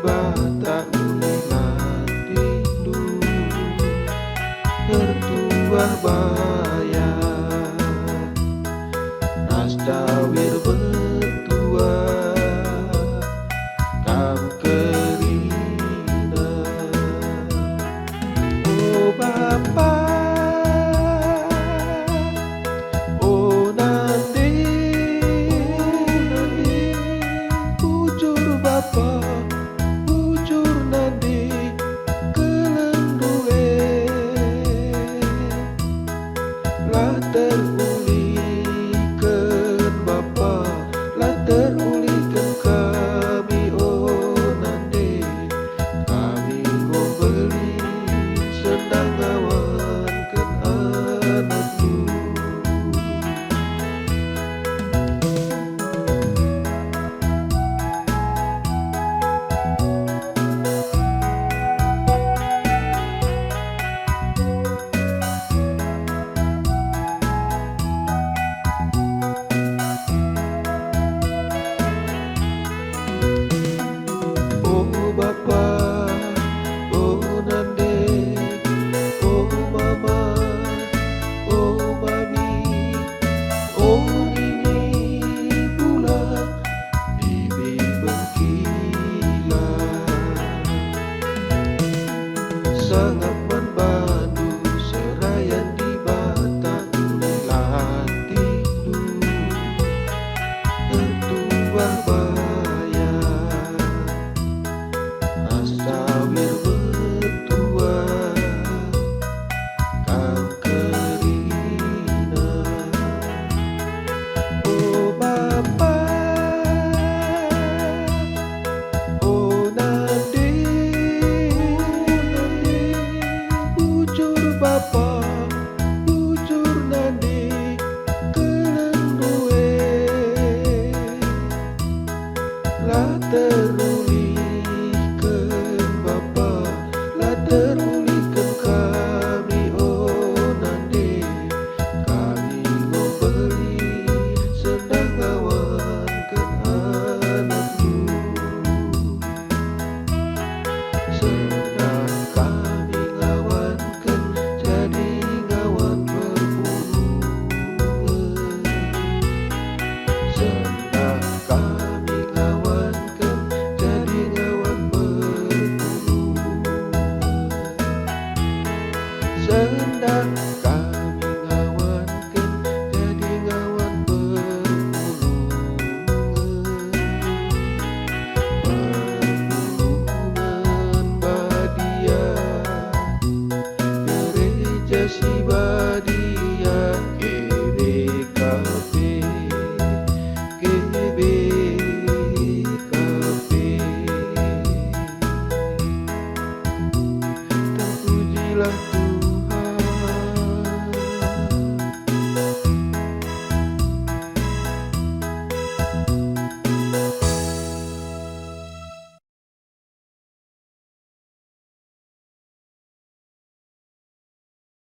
bata ulilan rindu tertuah bayar Nasdawir bertua kam kerina Oh Bapa Oh nanti bujur Bapa bujur nanti keleng duwe lah terulikeun Bapa lah terulikeun kami oh nanti kami ngombeli senang ngawankeun anakku. Oh Bapa, oh Nande, oh Mama, oh Mami, oh Nini pulang bibi bengkilan sangat membantu serayan di batang ulilan tindu tertuah bayar Nasdawir bertua kam kerina Oh Bapa Oh nanti bujur Bapa bujur nanti keleng duwe lah teruli